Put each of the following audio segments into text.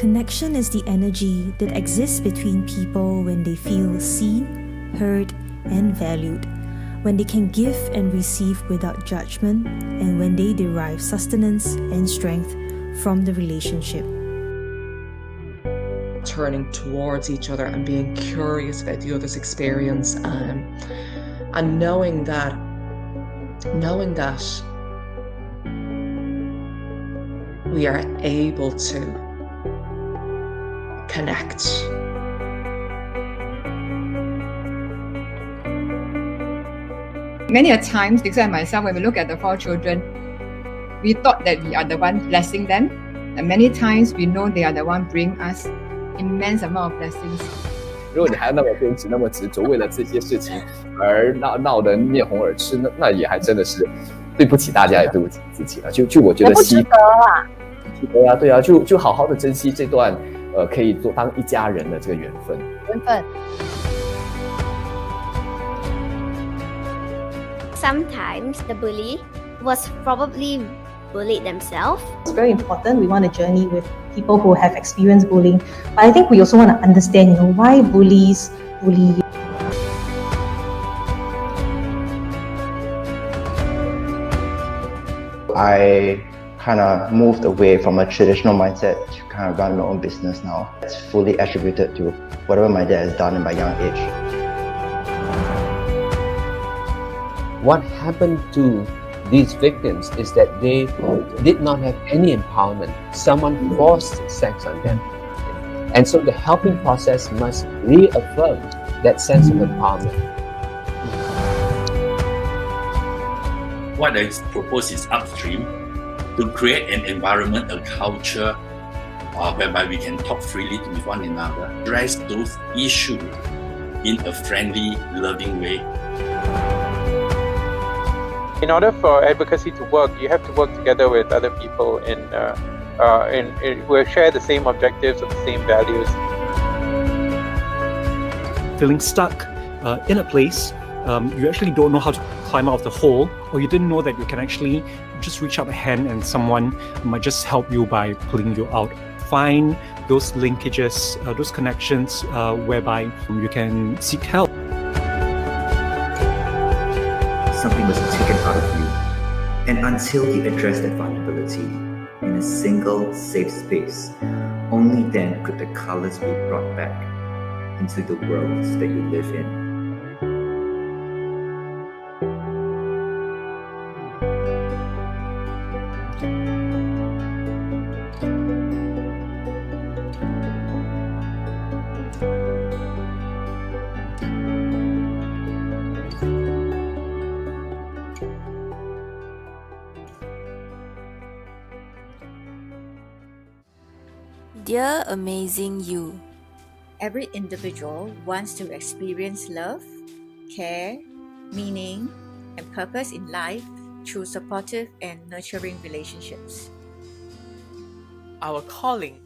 Connection is the energy that exists between people when they feel seen, heard, and valued, when they can give and receive without judgment, and when they derive sustenance and strength from the relationship. Turning towards each other and being curious about the other's experience, and knowing that we are able to connect. Many a times, Dixon and myself, when we look at the 4 children, we thought that we are the one blessing them. And many times, we know they are the one bring us immense amount of blessings. 如果你还那么坚持、那么执着，为了这些事情而闹得面红耳赤，那也还真的是对不起大家，也对不起自己了。就我觉得不值得啊，值得啊，对啊，就好好的珍惜这段可以当一家人的这个缘分。Sometimes the bully was probably bullied themselves. It's very important. We want a journey with people who have experienced bullying. But I think we also want to understand, why bullies bully. I kind of moved away from a traditional mindset to kind of run my own business now. It's fully attributed to whatever my dad has done in my young age. What happened to these victims is that they did not have any empowerment. Someone forced sex on them. And so the helping process must reaffirm that sense of empowerment. What I propose is upstream, to create an environment, a culture whereby we can talk freely with one another, address those issues in a friendly, loving way. In order for advocacy to work, you have to work together with other people who share the same objectives or the same values. Feeling stuck in a place, you actually don't know how to climb out of the hole, or you didn't know that you can actually just reach out a hand and someone might just help you by pulling you out. Find those linkages, those connections whereby you can seek help. Something was taken out of you, and until you address that vulnerability in a single safe space, only then could the colors be brought back into the worlds that you live in. Dear Amazing You, every individual wants to experience love, care, meaning, and purpose in life through supportive and nurturing relationships. Our calling.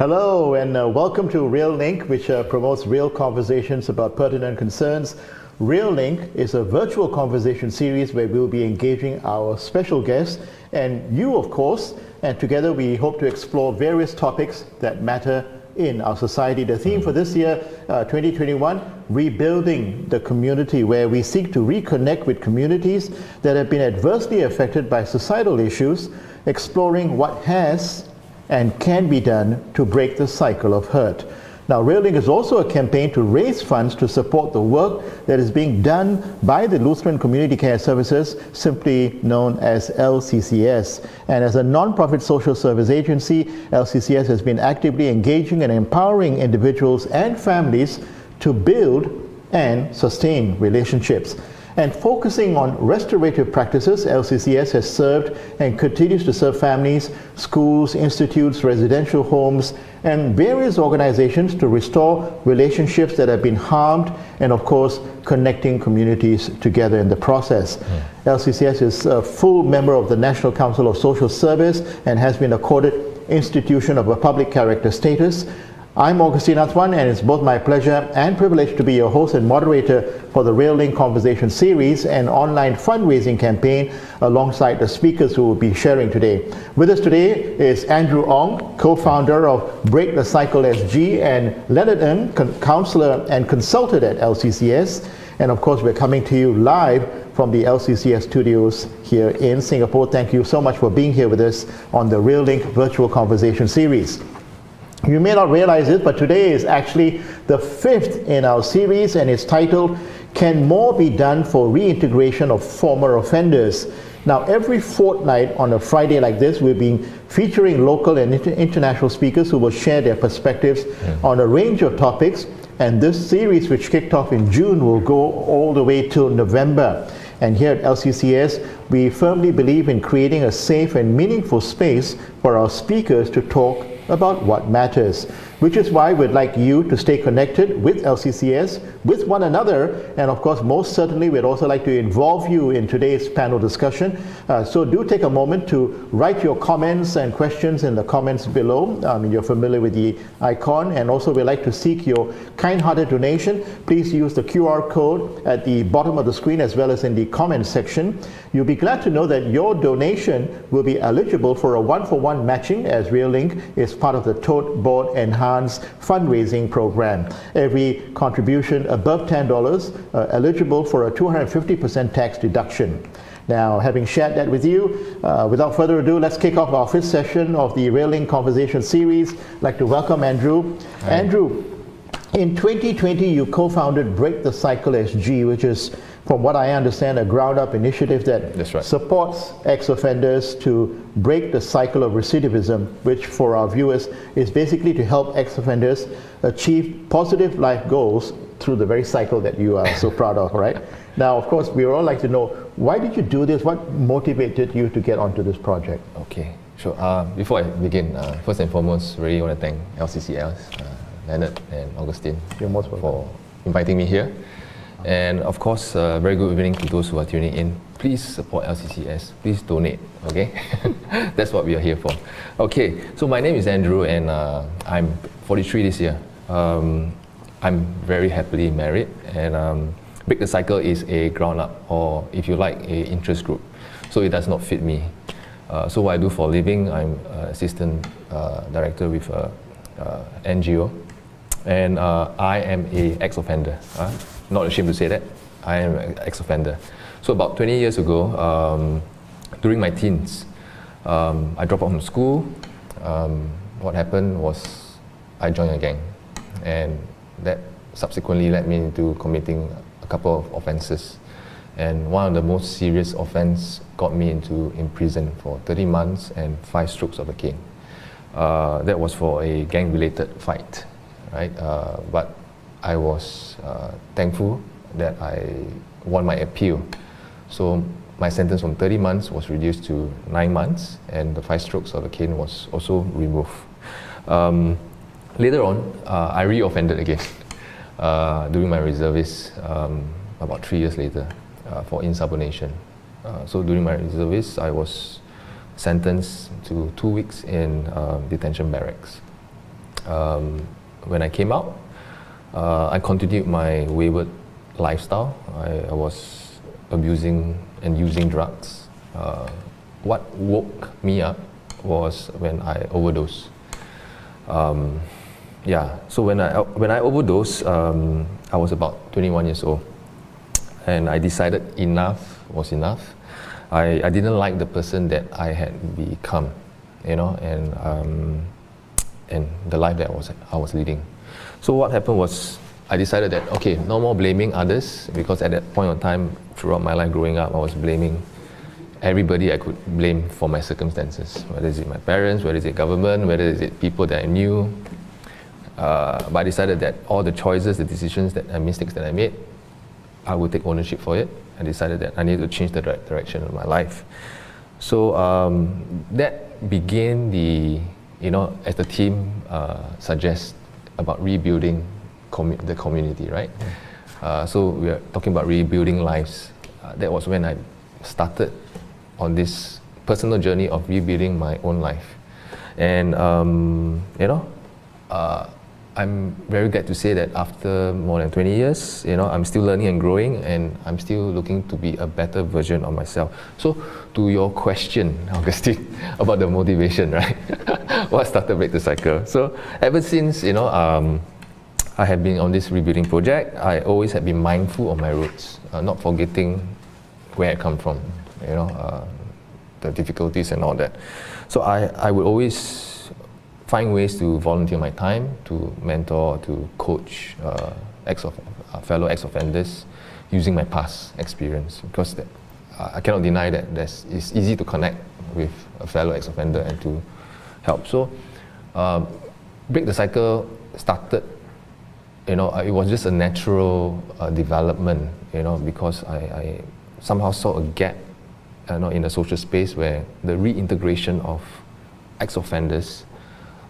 Hello and welcome to REALink, which promotes real conversations about pertinent concerns. REALink is a virtual conversation series where we'll be engaging our special guests and you, of course, and together we hope to explore various topics that matter in our society. The theme for this year, 2021, Rebuilding the Community, where we seek to reconnect with communities that have been adversely affected by societal issues, exploring what has and can be done to break the cycle of hurt. Now, REALink is also a campaign to raise funds to support the work that is being done by the Lutheran Community Care Services, simply known as LCCS. And as a non-profit social service agency, LCCS has been actively engaging and empowering individuals and families to build and sustain relationships. And focusing on restorative practices, LCCS has served and continues to serve families, schools, institutes, residential homes, and various organizations to restore relationships that have been harmed and, of course, connecting communities together in the process. LCCS is a full member of the National Council of Social Service and has been accorded Institution of a Public Character status. I'm Augustine Atwan, and it's both my pleasure and privilege to be your host and moderator for the REALink Conversation Series, an online fundraising campaign alongside the speakers who will be sharing today. With us today is Andrew Ong, co-founder of Break The CycleSg, and Leonard Ng, counselor and consultant at LCCS. And of course, we're coming to you live from the LCCS studios here in Singapore. Thank you so much for being here with us on the REALink Virtual Conversation Series. You may not realize it, but today is actually the 5th in our series, and it's titled, Can More Be Done for Reintegration of Former Offenders? Now, every fortnight on a Friday like this, we've been featuring local and international speakers who will share their perspectives on a range of topics, and this series, which kicked off in June, will go all the way till November. And here at LCCS, we firmly believe in creating a safe and meaningful space for our speakers to talk about what matters, which is why we'd like you to stay connected with LCCS, with one another, and of course, most certainly, we'd also like to involve you in today's panel discussion. So do take a moment to write your comments and questions in the comments below. You're familiar with the icon, and also we'd like to seek your kind-hearted donation. Please use the QR code at the bottom of the screen as well as in the comments section. You'll be glad to know that your donation will be eligible for a one-for-one matching, as REALink is part of the Tote Board Enhanced fundraising program. Every contribution above $10 eligible for a 250% tax deduction. Now, having shared that with you, without further ado, let's kick off our 5th session of the REALink Conversation Series. I'd like to welcome Andrew. Hi. Andrew, in 2020, you co-founded Break The CycleSg, which is, from what I understand, a ground-up initiative that supports ex-offenders to break the cycle of recidivism, which for our viewers is basically to help ex-offenders achieve positive life goals through the very cycle that you are so proud of, right? Now, of course, we would all like to know, why did you do this? What motivated you to get onto this project? Okay, sure. Before I begin, first and foremost, really want to thank LCCS, Leonard and Augustine for inviting me here. And of course, very good evening to those who are tuning in. Please support LCCS. Please donate, okay? That's what we are here for. Okay, so my name is Andrew and I'm 43 this year. I'm very happily married, and Break The Cycle is a ground-up, or if you like, a interest group. So it does not fit me. So what I do for a living, I'm assistant director with NGO, and I am an ex-offender. Not ashamed to say that. I am an ex-offender. So about 20 years ago, during my teens, I dropped out from school. What happened was I joined a gang, and that subsequently led me into committing a couple of offences. And one of the most serious offences got me in prison for 30 months and 5 strokes of a cane. That was for a gang-related fight, right? But I was thankful that I won my appeal. So my sentence from 30 months was reduced to 9 months, and the 5 strokes of the cane was also removed. Later on, I re-offended again during my reservist about 3 years later for insubordination. So during my reservist, I was sentenced to 2 weeks in detention barracks. when I came out, I continued my wayward lifestyle. I was abusing and using drugs. What woke me up was when I overdosed. So when I overdosed, I was about 21 years old, and I decided enough was enough. I didn't like the person that I had become, and the life that I was leading. So what happened was, I decided that, okay, no more blaming others, because at that point of time, throughout my life growing up, I was blaming everybody I could blame for my circumstances, whether it's my parents, whether it's government, whether it's people that I knew. But I decided that all the choices, the decisions and mistakes that I made, I would take ownership for it. I decided that I needed to change the direction of my life. So that began as the team suggests about rebuilding the community, right? So we are talking about rebuilding lives. That was when I started on this personal journey of rebuilding my own life. And I'm very glad to say that after more than 20 years, I'm still learning and growing, and I'm still looking to be a better version of myself. So to your question, Augustine, about the motivation, right? What started Break the Cycle? So ever since, I have been on this rebuilding project, I always have been mindful of my roots, not forgetting where I come from, the difficulties and all that. So I would always find ways to volunteer my time, to mentor, to coach fellow ex-offenders using my past experience, because I cannot deny that it's easy to connect with a fellow ex-offender and to help. So Break the Cycle started, it was just a natural development, because I somehow saw a gap in the social space where the reintegration of ex-offenders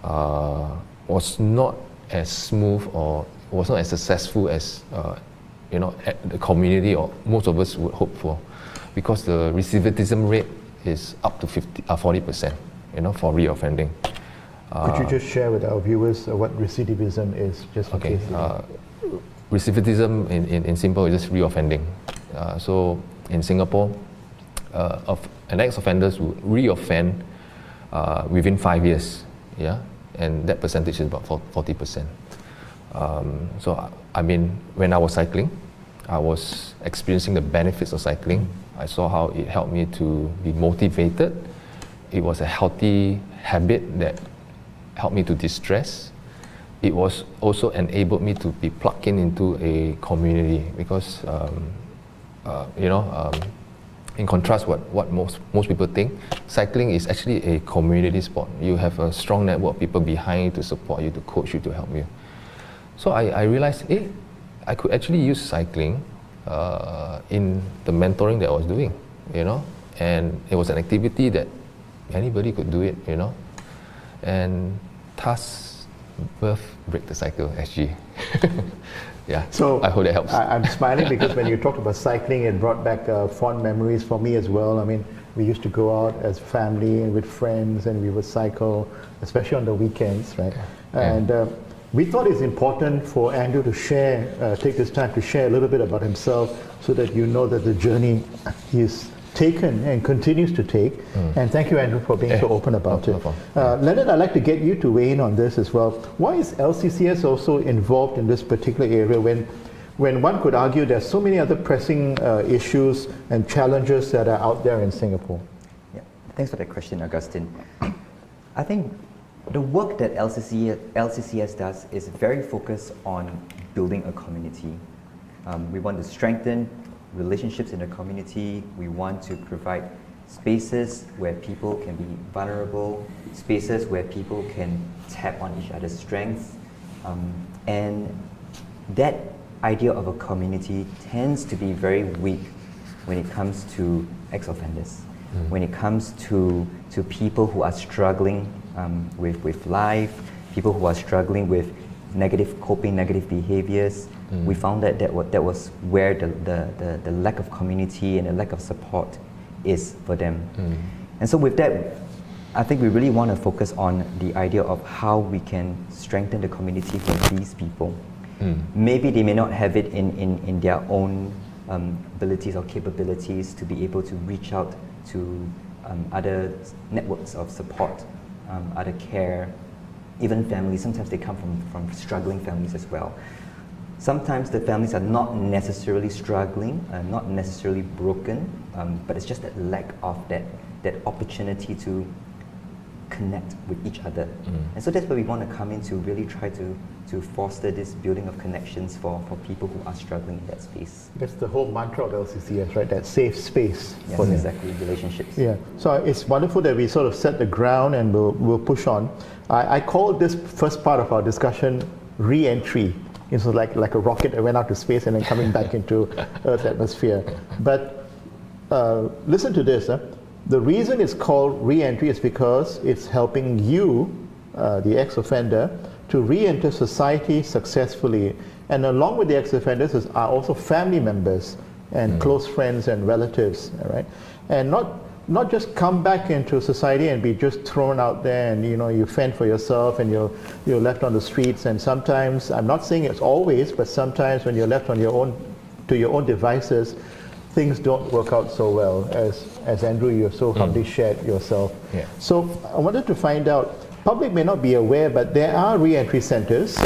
was not as smooth or was not as successful as the community or most of us would hope for, because the recidivism rate is up to 40%, for reoffending. Could you just share with our viewers what recidivism is, just in case? Recidivism in simple is just reoffending. So in Singapore, an ex-offender would reoffend within 5 years, and that percentage is about 40%. So I mean, when I was cycling, I was experiencing the benefits of cycling. I saw how it helped me to be motivated. It was a healthy habit that helped me to distress. It was also enabled me to be plugged into a community, because in contrast what most people think, cycling is actually a community sport. You have a strong network of people behind you to support you, to coach you, to help you. So I realized, I could actually use cycling in the mentoring that I was doing, and it was an activity that anybody could do it, and thus birth Break the CycleSg. So I hope that helps. I'm smiling because when you talked about cycling, it brought back fond memories for me as well. I mean, we used to go out as family and with friends, and we would cycle, especially on the weekends, right? And we thought it's important for Andrew to share, take this time to share a little bit about himself, so that you know that the journey he's taken and continues to take. And thank you, Andrew, for being so open about it. Leonard, I'd like to get you to weigh in on this as well. Why is LCCS also involved in this particular area when one could argue there's so many other pressing issues and challenges that are out there in Singapore? Yeah, thanks for that question, Augustine. I think the work that LCCS does is very focused on building a community. We want to strengthen relationships in the community. We want to provide spaces where people can be vulnerable, spaces where people can tap on each other's strengths. And that idea of a community tends to be very weak when it comes to ex-offenders, when it comes to people who are struggling with life, people who are struggling with negative behaviors. We found that that was where the lack of community and the lack of support is for them. And so with that, I think we really want to focus on the idea of how we can strengthen the community for these people. Maybe they may not have it in their own abilities or capabilities to be able to reach out to other networks of support, other care, even families. Sometimes they come from struggling families as well. Sometimes the families are not necessarily struggling, not necessarily broken, but it's just that lack of that opportunity to connect with each other. And so that's where we want to come in to really try to foster this building of connections for people who are struggling in that space. That's the whole mantra of LCCS, right? That safe space. Yes, for them. exactly, relationships. Yeah, so it's wonderful that we sort of set the ground and we'll push on. I call this first part of our discussion re-entry. It's like a rocket that went out to space and then coming back into Earth's atmosphere. But listen to this. The reason it's called re-entry is because it's helping you, the ex-offender, to re-enter society successfully. And along with the ex-offenders are also family members and close friends and relatives, right? And not just come back into society and be just thrown out there and you fend for yourself and you're left on the streets. And sometimes, I'm not saying it's always, but sometimes when you're left on your own devices, things don't work out so well, as Andrew, you have so humbly shared yourself. Yeah. So I wanted to find out, public may not be aware, but there are re-entry centers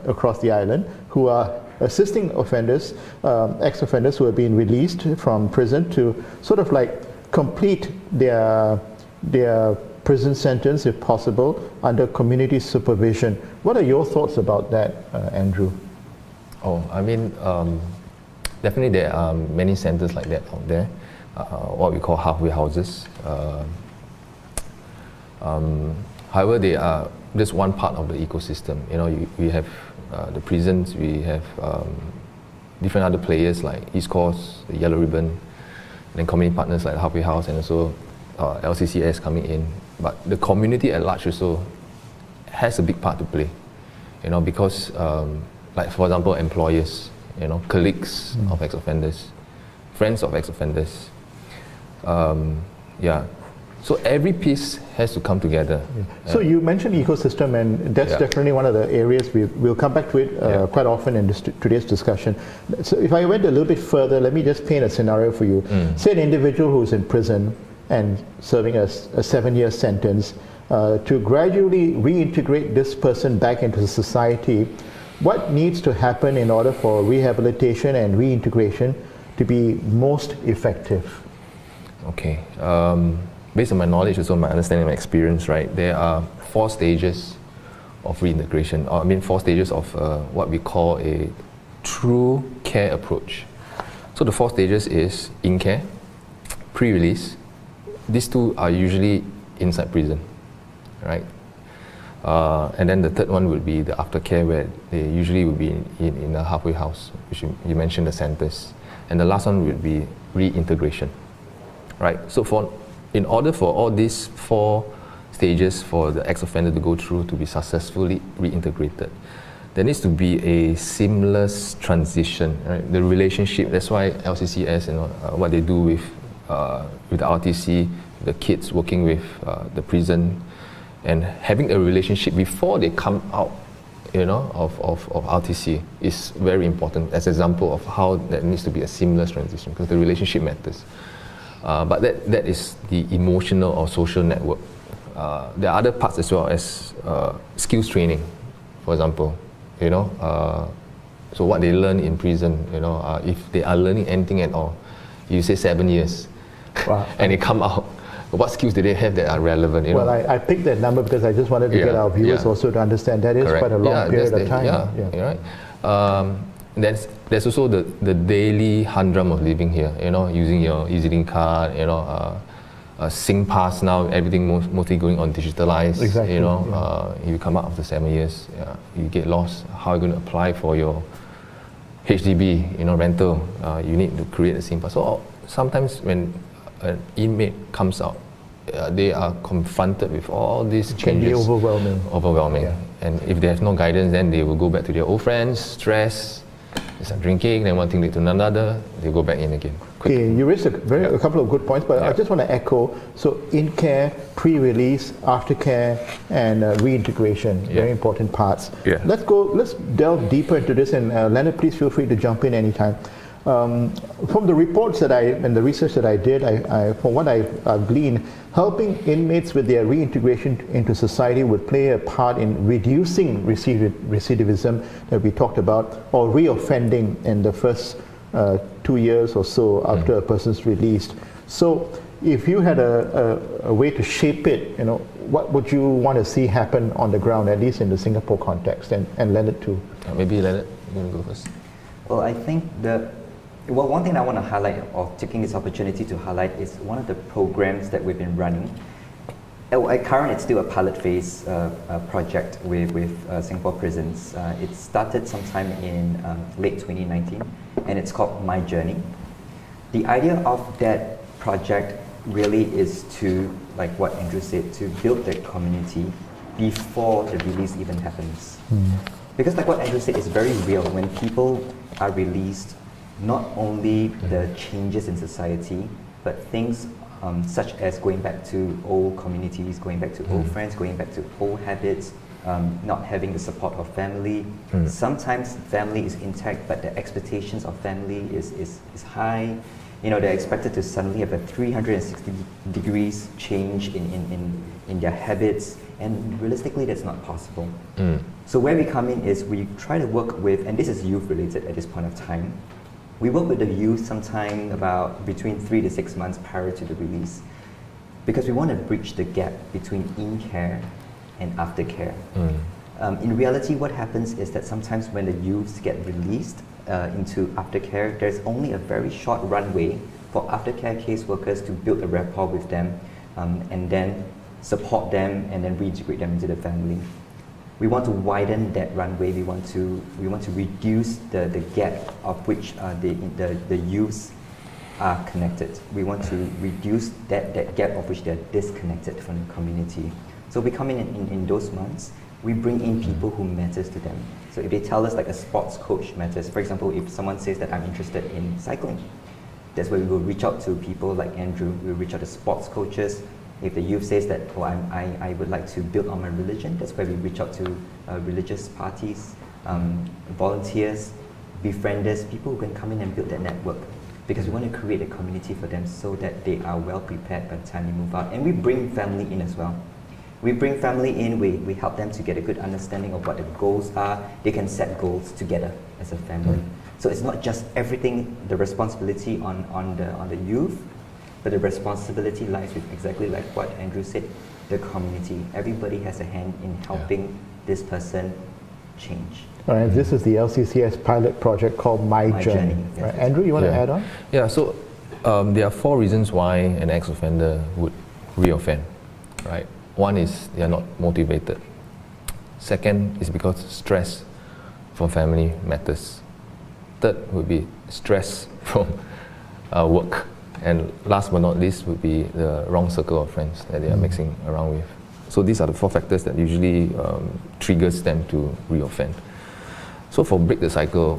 across the island who are assisting offenders, ex-offenders who have been released from prison to sort of like complete their prison sentence, if possible, under community supervision. What are your thoughts about that, Andrew? Oh, I mean, definitely there are many centers like that out there, what we call halfway houses. However, they are just one part of the ecosystem. We have the prisons, we have different other players like East Coast, the Yellow Ribbon, and then community partners like Halfway House and also LCCS coming in. But the community at large also has a big part to play, because like for example, employers, colleagues of ex-offenders, friends of ex-offenders. So every piece has to come together. So you mentioned ecosystem, and that's definitely one of the areas we'll come back to it quite often in today's discussion. So if I went a little bit further, let me just paint a scenario for you. Say an individual who's in prison and serving a 7-year sentence, to gradually reintegrate this person back into society. What needs to happen in order for rehabilitation and reintegration to be most effective? Okay. Based on my knowledge, also my understanding, my experience, right, there are 4 stages of reintegration. 4 stages of what we call a true care approach. So the 4 stages is in care, pre-release. These 2 are usually inside prison, right? And then the third one would be the aftercare, where they usually would be in a halfway house, which you mentioned the centers. And the last one would be reintegration, right? So in order for all these 4 stages for the ex-offender to go through to be successfully reintegrated, there needs to be a seamless transition, right? The relationship, that's why LCCS, what they do with the RTC, the kids working with the prison, and having a relationship before they come out, of RTC is very important as an example of how that needs to be a seamless transition, because the relationship matters. But that is the emotional or social network. There are other parts as well, as skills training, for example. So what they learn in prison, if they are learning anything at all, you say 7 years, wow. And they come out, what skills do they have that are relevant? Well, I picked that number because I just wanted to get our viewers also to understand that is quite a long period of time. You're right. There's also the daily humdrum of living here, using your EasyLink card, SingPass now, everything mostly going on digitalized. Exactly. You come out after 7 years, you get lost. How are you going to apply for your HDB, rental? You need to create a SingPass. So sometimes when an inmate comes out, they are confronted with all these changes. Can be overwhelming. Yeah. And if they have no guidance, then they will go back to their old friends, stress, they start drinking, then one thing leads to another, they go back in again. Okay, you raised a couple of good points, but I just want to echo. So, in care, pre-release, aftercare, and reintegration, very important parts. Yeah. Let's delve deeper into this, and Leonard, please feel free to jump in anytime. From the reports and the research that I did, from what I've gleaned, helping inmates with their reintegration into society would play a part in reducing recidivism that we talked about, or reoffending in the first 2 years or so after a person's released. So, if you had a way to shape it, what would you want to see happen on the ground, at least in the Singapore context, and Leonard too? Maybe Leonard, you want to go first? Well, I think one thing I want to highlight, or taking this opportunity to highlight, is one of the programs that we've been running. Currently, it's still a pilot phase project with Singapore Prisons. It started sometime in late 2019, and it's called My Journey. The idea of that project really is to, like what Andrew said, to build the community before the release even happens. Because like what Andrew said, it's very real. When people are released, not only the changes in society, but things such as going back to old communities, going back to old friends, going back to old habits, not having the support of family. Sometimes family is intact, but the expectations of family is high. They're expected to suddenly have a 360 degrees change in their habits, and realistically that's not possible. So where we come in is we try to work with, and this is youth related at this point of time, we work with the youth sometime about between 3 to 6 months prior to the release, because we want to bridge the gap between in-care and aftercare. In reality, what happens is that sometimes when the youths get released into aftercare, there's only a very short runway for aftercare caseworkers to build a rapport with them and then support them and then reintegrate them into the family. We want to widen that runway. We want to reduce the gap of which the youths are connected. We want to reduce that gap of which they're disconnected from the community. So we come in those months, we bring in people who matters to them. So if they tell us like a sports coach matters, for example, if someone says that I'm interested in cycling, that's where we will reach out to people like Andrew. We'll reach out to sports coaches. If the youth says that, I would like to build on my religion, that's where we reach out to religious parties, volunteers, befrienders, people who can come in and build that network. Because we want to create a community for them so that they are well prepared by the time they move out. And we bring family in as well. We bring family in, we help them to get a good understanding of what the goals are. They can set goals together as a family. So it's not just everything, the responsibility on the youth, but the responsibility lies with exactly like what Andrew said, the community. Everybody has a hand in helping this person change. All right, this is the LCCS pilot project called My Journey. Yes, right. Andrew, you want to add on? Yeah, so there are 4 reasons why an ex-offender would reoffend, right? One is they are not motivated. Second is because stress from family matters. Third would be stress from work. And last but not least would be the wrong circle of friends that they are mixing around with. So these are the 4 factors that usually triggers them to reoffend. So for Break the Cycle,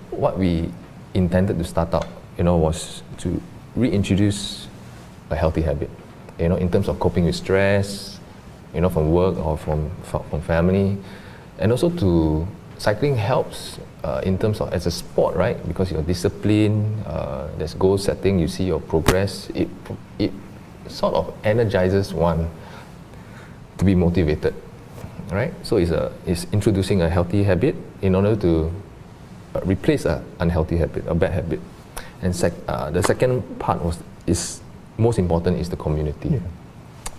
what we intended to start out, was to reintroduce a healthy habit, in terms of coping with stress, from work or from family, and also cycling helps in terms of as a sport, right? Because you're disciplined, there's goal setting, you see your progress. It sort of energizes one to be motivated, right? So it's introducing a healthy habit in order to replace an unhealthy habit, a bad habit. And the second part is most important is the community. Yeah.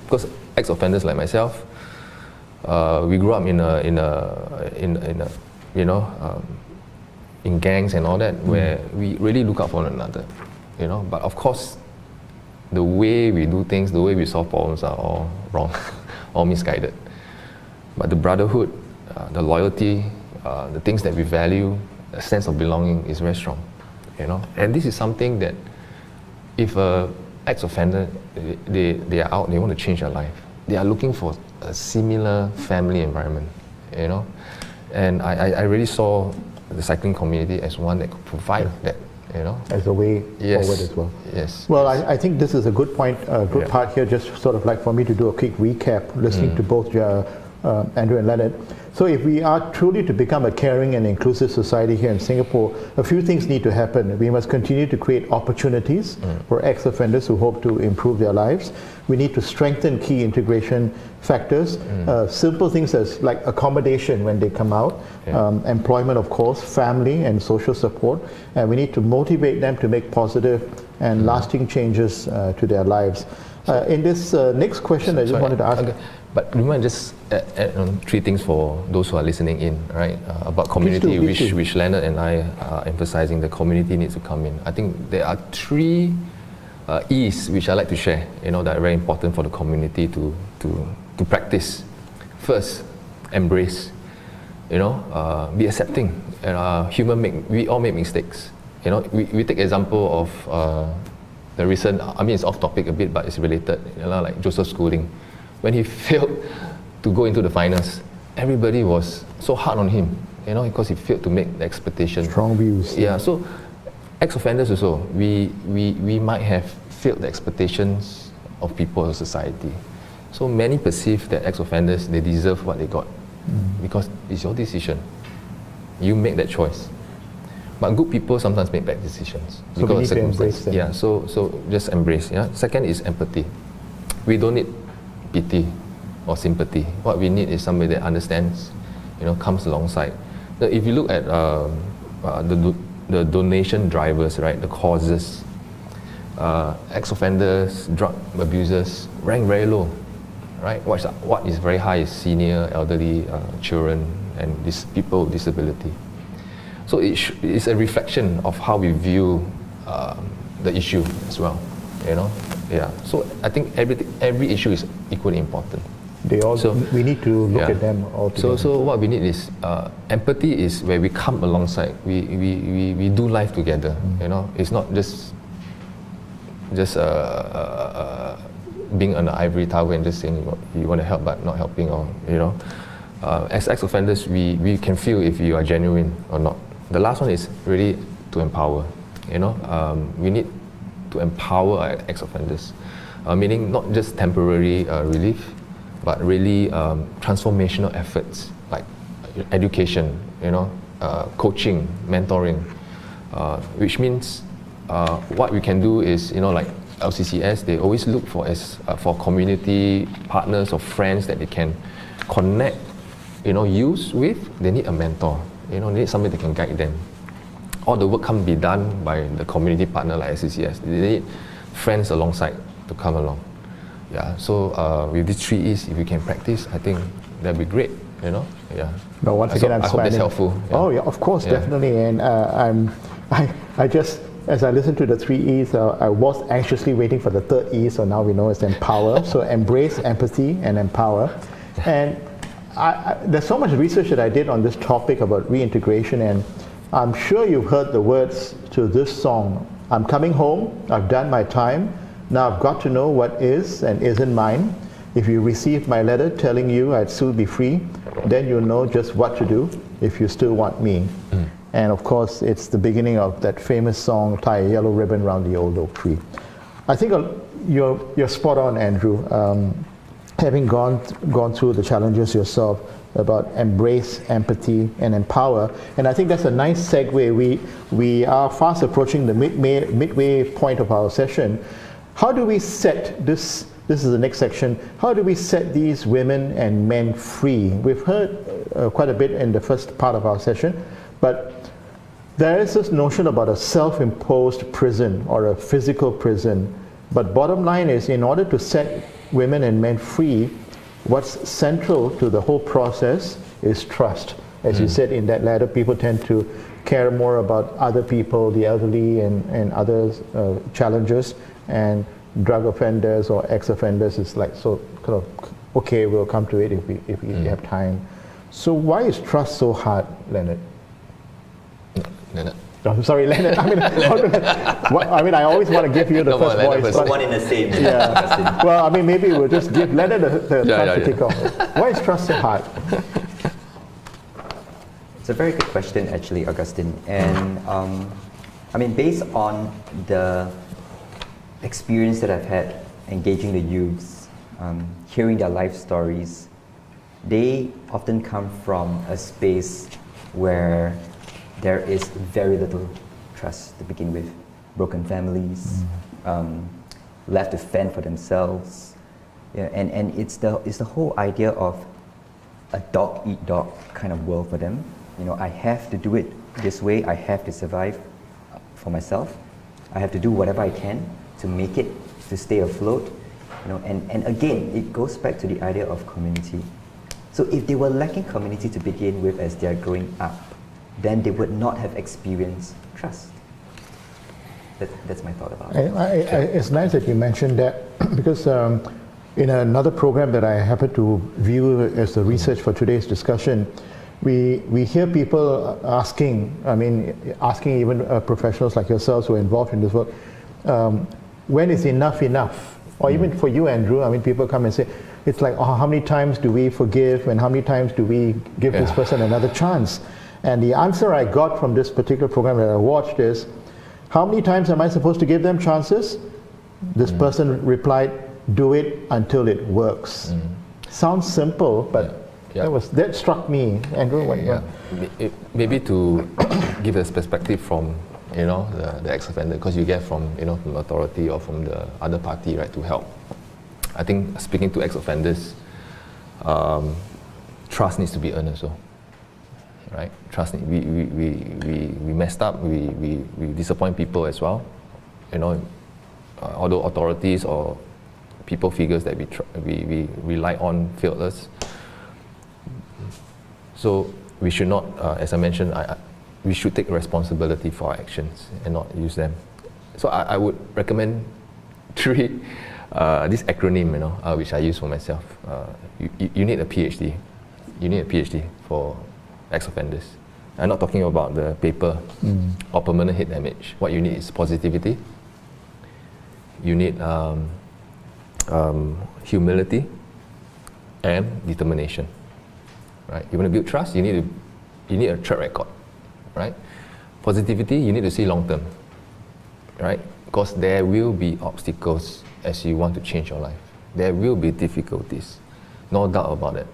Because ex-offenders like myself, we grew up in gangs and all that, where we really look out for one another, But of course, the way we do things, the way we solve problems are all wrong, all misguided. But the brotherhood, the loyalty, the things that we value, a sense of belonging is very strong, And this is something that if a ex-offender, they are out, they want to change their life, they are looking for a similar family environment, And I really saw the cycling community as one that could provide that as a way forward as well. Yes. Well, I think this is a good point, good part here, just sort of like for me to do a quick recap, listening to both Andrew and Leonard. So if we are truly to become a caring and inclusive society here in Singapore, a few things need to happen. We must continue to create opportunities for ex-offenders who hope to improve their lives. We need to strengthen key integration factors, simple things as like accommodation when they come out, employment of course, family and social support, and we need to motivate them to make positive and lasting changes to their lives. In this next question, I just wanted to ask. Okay. But we might just add on 3 things for those who are listening in, right? About community, which Leonard and I are emphasizing. The community needs to come in. I think there are 3 E's which I like to share, that are very important for the community to practice. First, embrace. Be accepting. We all make mistakes. We take example of the recent. I mean, it's off topic a bit, but it's related. Like Joseph Schooling. When he failed to go into the finals, everybody was so hard on him, because he failed to make the expectation. Strong views. Yeah, so ex-offenders also, we might have failed the expectations of people or society. So many perceive that ex-offenders, they deserve what they got, because it's your decision. You make that choice. But good people sometimes make bad decisions. So we need to embrace them. Yeah, so just embrace. Yeah. Second is empathy. We don't need pity or sympathy. What we need is somebody that understands, comes alongside. If you look at the donation drivers, right, the causes, ex-offenders, drug abusers rank very low, right? What is very high is senior, elderly, children, and these people with disability. So it's a reflection of how we view the issue as well, Yeah. So I think every issue is equally important. We need to look at them all together. So what we need is empathy is where we come alongside. We do life together. It's not just being on the ivory tower and just saying you want to help but not helping, or as ex-offenders we can feel if you are genuine or not. The last one is really to empower. We need to empower our ex-offenders, meaning not just temporary relief, but really transformational efforts like education, coaching, mentoring, which means what we can do is, like LCCS, they always look for community partners or friends that they can connect, youth with. They need a mentor, they need somebody that can guide them. All the work can't be done by the community partner like LCCS. They need friends alongside to come along. Yeah. So with these 3 E's, if we can practice, I think that'd be great. Yeah. But once again, I'm I hope that's helpful. Yeah. Oh yeah, of course, definitely. And I just, as I listened to the 3 E's, I was anxiously waiting for the 3rd E. So now we know it's empower. So embrace, empathy, and empower. And there's so much research that I did on this topic about reintegration, and I'm sure you've heard the words to this song. I'm coming home, I've done my time, now I've got to know what is and isn't mine. If you received my letter telling you I'd soon be free, then you'll know just what to do if you still want me. And of course, it's the beginning of that famous song, Tie a Yellow Ribbon Round the Old Oak Tree. I think you're spot on, Andrew. Having gone through the challenges yourself, about embrace, empathy, and empower. And I think that's a nice segue. We are fast approaching the midway point of our session. How do we set this is the next section, how do we set these women and men free? We've heard quite a bit in the first part of our session, but there is this notion about a self-imposed prison or a physical prison. But bottom line is, in order to set women and men free, what's central to the whole process is trust. As you said in that letter, people tend to care more about other people, the elderly and others, challenges, and drug offenders or ex-offenders is like, so kind of, okay, we'll come to it if we have time. So why is trust so hard, Leonard? Leonard. I'm sorry, Leonard. I mean, I always want to give you the first voice. But one in the same. Yeah. Well, I mean, maybe we'll just give Leonard the chance to kick off. Why is trust so hard? It's a very good question, actually, Augustine. And I mean, based on the experience that I've had engaging the youths, hearing their life stories, they often come from a space where there is very little trust to begin with. Broken families, left to fend for themselves. Yeah, and it's the whole idea of a dog eat dog kind of world for them. You know, I have to do it this way, I have to survive for myself. I have to do whatever I can to make it, to stay afloat. You know, and again, it goes back to the idea of community. So if they were lacking community to begin with as they're growing up, then they would not have experienced trust. That's my thought about it. It's nice that you mentioned that because in another program that I happen to view as the research for today's discussion, we hear people asking even professionals like yourselves who are involved in this work, when is enough enough? Or even for you, Andrew, I mean, people come and say, it's like, oh, how many times do we forgive and how many times do we give this person another chance? And the answer I got from this particular program that I watched is, how many times am I supposed to give them chances? This person replied, do it until it works. Sounds simple, but that struck me. Andrew, what? Maybe to give us perspective from the ex-offender, because you get from from authority or from the other party, right, to help. I think speaking to ex-offenders, trust needs to be earned also. Right, trust. We messed up. We disappoint people as well. Although authorities or people figures that we rely on failed us. So we should not, as I mentioned, we should take responsibility for our actions and not use them. So I would recommend this acronym, which I use for myself. You need a PhD. You need a PhD for ex-offenders. I'm not talking about the paper or permanent head damage. What you need is positivity. You need humility and determination. Right? You want to build trust, you need a track record. Right? Positivity, you need to see long term. Right? Because there will be obstacles as you want to change your life. There will be difficulties. No doubt about it.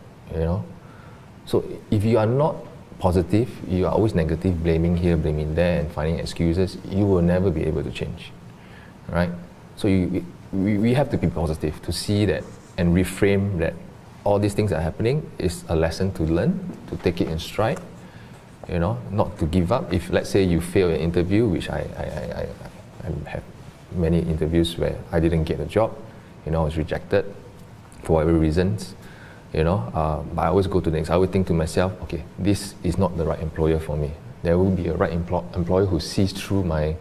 So if you are not positive, you are always negative, blaming here, blaming there, and finding excuses, you will never be able to change, right? So we have to be positive, to see that and reframe that all these things that are happening is a lesson to learn, to take it in stride, not to give up. If let's say you fail an interview, which I have many interviews where I didn't get a job, I was rejected for whatever reasons. But I always go to the next. I would think to myself, okay, this is not the right employer for me. There will be a right employer who sees through my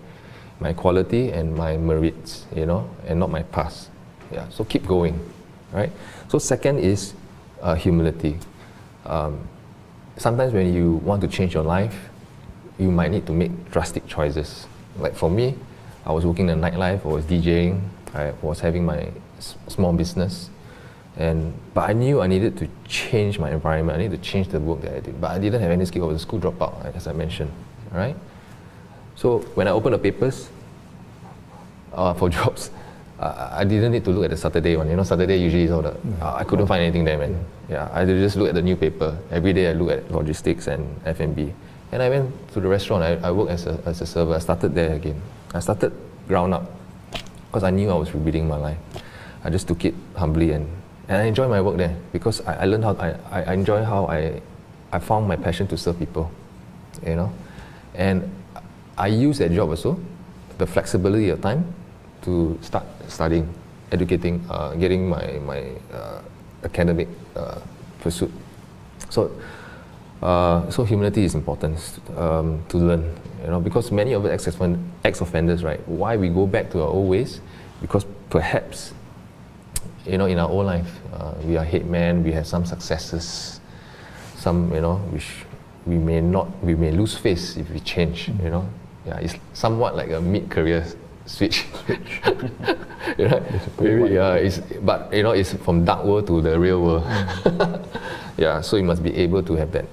quality and my merits, and not my past. Yeah. So keep going, right? So second is humility. Sometimes when you want to change your life, you might need to make drastic choices. Like for me, I was working in nightlife, I was DJing, I was having my small business. But I knew I needed to change my environment. I needed to change the work that I did. But I didn't have any skill. I was a school dropout, as I mentioned. Right? So when I opened the papers for jobs, I didn't need to look at the Saturday one. Saturday usually is all the. I couldn't find anything there, man. Yeah, I just look at the new paper. Every day I look at logistics and F&B. And I went to the restaurant. I worked as a server. I started there again. I started ground up because I knew I was rebuilding my life. I just took it humbly and I enjoy my work there because I learned how I enjoy how I found my passion to serve people, and I use that job also, the flexibility of time, to start studying, educating, getting my academic pursuit. So humility is important to learn, because many of the ex-offenders, right? Why we go back to our old ways? Because perhaps, in our own life, we are hate men, we have some successes, some, which we may lose face if we change, Yeah, it's somewhat like a mid-career switch. Maybe, but it's from dark world to the real world. Yeah, so you must be able to have that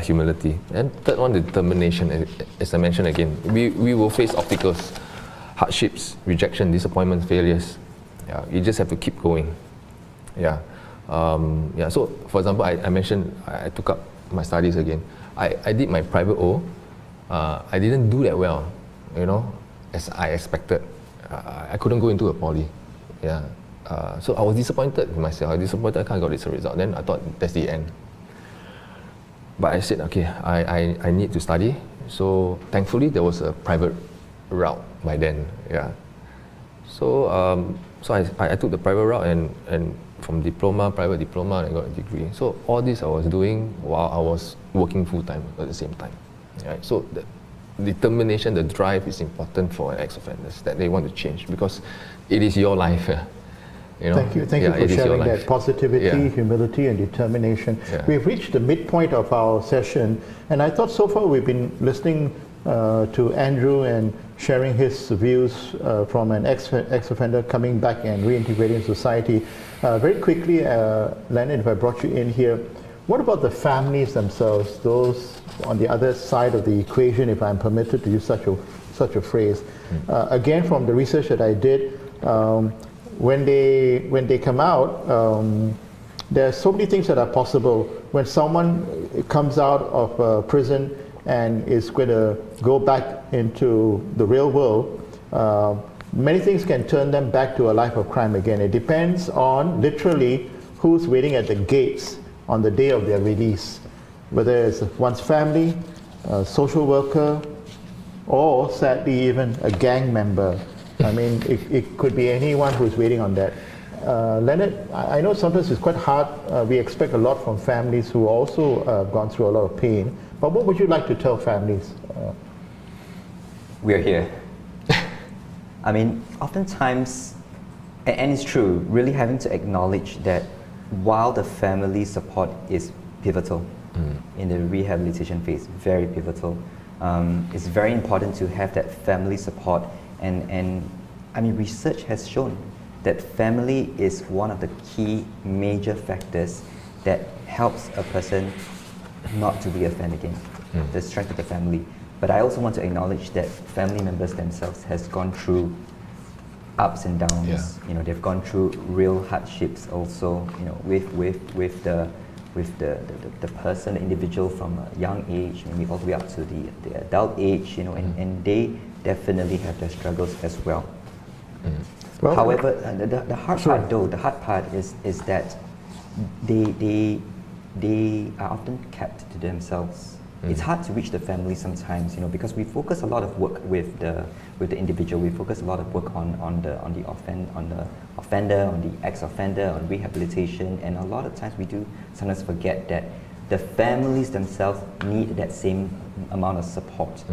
humility. And third one, determination. As I mentioned again, we will face obstacles, hardships, rejection, disappointment, failures. Yeah, you just have to keep going. Yeah. So for example, I mentioned I took up my studies again. I did my private O. I didn't do that well, as I expected. I couldn't go into a poly. Yeah. So I was disappointed with myself. I was disappointed I can't get this result. Then I thought that's the end. But I said, okay, I need to study. So thankfully there was a private route by then. Yeah. So I took the private route and from private diploma, I got a degree. So all this I was doing while I was working full time at the same time. Right? So the determination, the drive is important for ex-offenders that they want to change because it is your life. Thank you for sharing that positivity, humility, and determination. Yeah. We've reached the midpoint of our session, and I thought so far we've been listening to Andrew and sharing his views from an ex-offender coming back and reintegrating society. Very quickly, Leonard, if I brought you in here, what about the families themselves, those on the other side of the equation, if I'm permitted to use such a phrase? Again, from the research that I did, when they come out, there are so many things that are possible. When someone comes out of prison and is going to go back into the real world, many things can turn them back to a life of crime again. It depends on literally who's waiting at the gates on the day of their release, whether it's one's family, a social worker, or sadly even a gang member. I mean, it could be anyone who's waiting on that. Leonard, I know sometimes it's quite hard. We expect a lot from families who also have gone through a lot of pain. But what would you like to tell families? We're here. I mean, oftentimes, and it's true, really having to acknowledge that while the family support is pivotal in the rehabilitation phase, very pivotal, it's very important to have that family support. And I mean, research has shown that family is one of the key major factors that helps a person not to reoffend again, the strength of the family. But I also want to acknowledge that family members themselves has gone through ups and downs. Yeah. They've gone through real hardships also, with the person, the individual from a young age, maybe all the way up to the adult age, and they definitely have their struggles as well. Well, however, the hard part though, the hard part is that they are often kept to themselves. It's hard to reach the family sometimes, because we focus a lot of work with the individual. We focus a lot of work on the offender, on the ex-offender, on rehabilitation, and a lot of times we do sometimes forget that the families themselves need that same amount of support.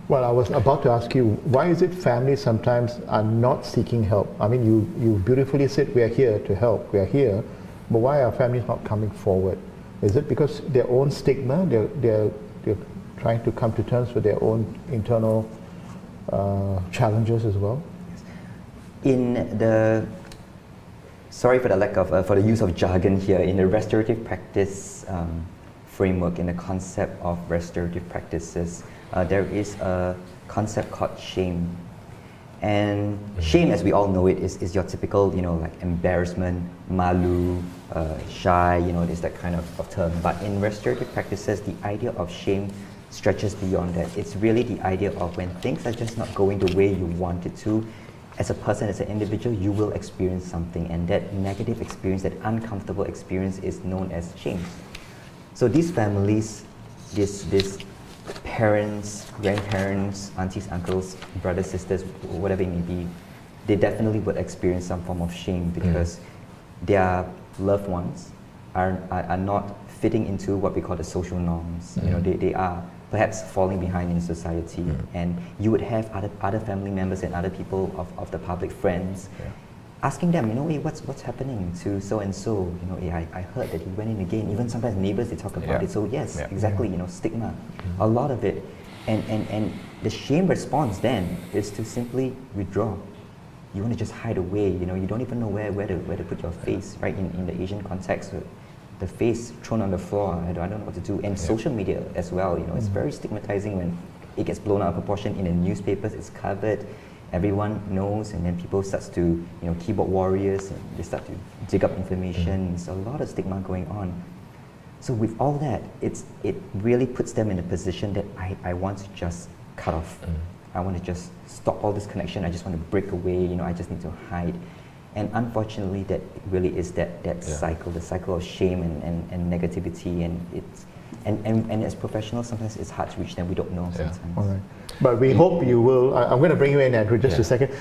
Well, I was about to ask you, why is it families sometimes are not seeking help? I mean, you beautifully said we are here to help, we are here, but why are families not coming forward? Is it because their own stigma, they're trying to come to terms with their own internal challenges as well? Sorry for the lack of, for the use of jargon here, in the restorative practice framework, in the concept of restorative practices, there is a concept called shame. And shame, as we all know it, is your typical, like embarrassment, malu, shy, there's that kind of term. But in restorative practices, the idea of shame stretches beyond that. It's really the idea of when things are just not going the way you want it to, as a person, as an individual, you will experience something, and that negative experience, that uncomfortable experience is known as shame. So these families, these parents, grandparents, aunties, uncles, brothers, sisters, whatever it may be, they definitely would experience some form of shame because their loved ones are not fitting into what we call the social norms. They are perhaps falling behind in society, and you would have other family members and other people of the public, friends, asking them, hey, what's happening to so and so? I heard that he went in again. Even sometimes neighbors, they talk about it. So yes, exactly. Stigma, a lot of it, and the shame response then is to simply withdraw. You want to just hide away. You don't even know where to put your face, right? In the Asian context, the face thrown on the floor. I don't know what to do. And social media as well, it's very stigmatizing when it gets blown out of proportion in the newspapers. It's covered, everyone knows, and then people start to, keyboard warriors, and they start to dig up information. There's a lot of stigma going on. So with all that, it really puts them in a position that I want to just cut off. I want to just stop all this connection. I just want to break away. I just need to hide. And unfortunately, that really is that cycle, the cycle of shame and negativity. And as professionals, sometimes it's hard to reach them. We don't know sometimes. All right. But we hope you will. I'm going to bring you in, Andrew, just a second.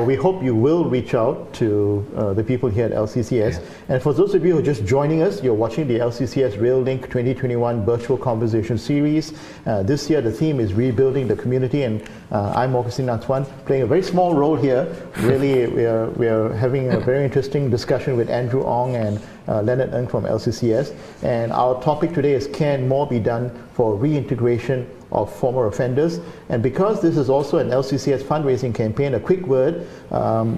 We hope you will reach out to the people here at LCCS. And for those of you who are just joining us, you're watching the LCCS REALink 2021 Virtual Conversation Series. This year, the theme is rebuilding the community, and I'm Augustine Antoine, playing a very small role here. Really, we are having a very interesting discussion with Andrew Ong and Leonard Ong from LCCS. And our topic today is, can more be done for reintegration of former offenders? And because this is also an LCCS fundraising campaign, a quick word,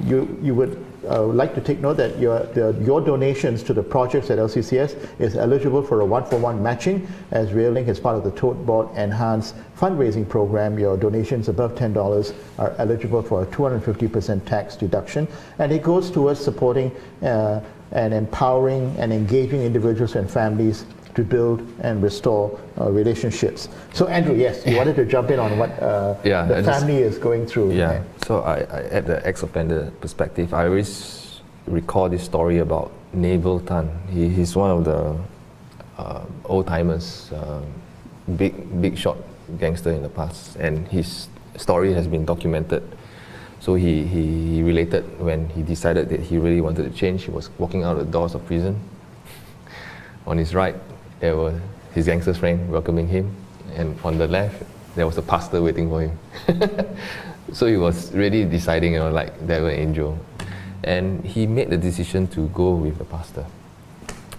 you would like to take note that your donations to the projects at LCCS is eligible for a 1-for-1 matching, as REALink is part of the Tote Board Enhanced fundraising program. Your donations above $10 are eligible for a 250% tax deduction, and it goes towards supporting and empowering and engaging individuals and families to build and restore relationships. So Andrew, yes, you wanted to jump in on what the family is going through. Yeah, so I at the ex-offender perspective, I always recall this story about Naval Tan. He's one of the old-timers, big shot gangster in the past, and his story has been documented. So he related when he decided that he really wanted to change. He was walking out the doors of prison. On his right, there was his gangster friend welcoming him, and on the left, there was a pastor waiting for him. So he was really deciding, like they were an angel. And he made the decision to go with the pastor.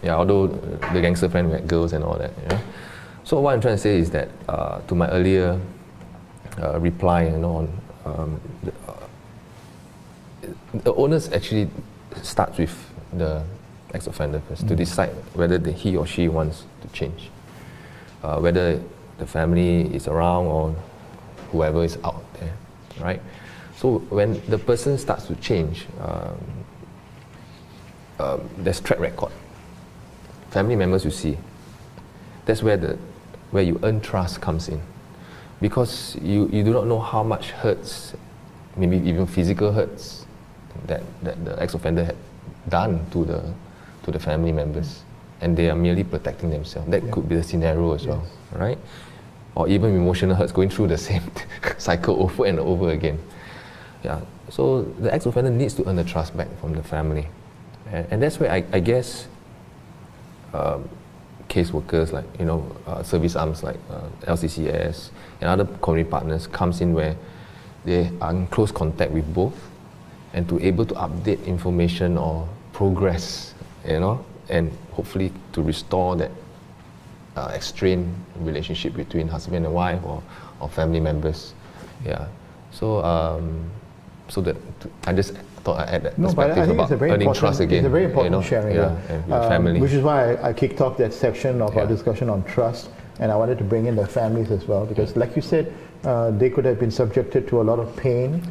Yeah, although the gangster friend had girls and all that. So what I'm trying to say is that to my earlier reply, on the onus actually starts with the ex-offender first to decide whether he or she wants to change, whether the family is around or whoever is out there, right? So when the person starts to change, there's track record. Family members you see, that's where you earn trust comes in, because you do not know how much hurts, maybe even physical hurts, that the ex-offender had done to the family members, and they are merely protecting themselves. That could be the scenario as well, right? Or even emotional hurts, going through the same cycle over and over again. Yeah. So the ex-offender needs to earn the trust back from the family, and that's where I guess case workers like service arms like LCCS and other community partners comes in, where they are in close contact with both, and to able to update information or progress, and hopefully to restore that strained relationship between husband and wife or family members. Yeah. So that I just thought I add that perspective about earning trust again. It's a very important sharing. And your family. Which is why I kicked off that section of our discussion on trust, and I wanted to bring in the families as well, because like you said, they could have been subjected to a lot of pain,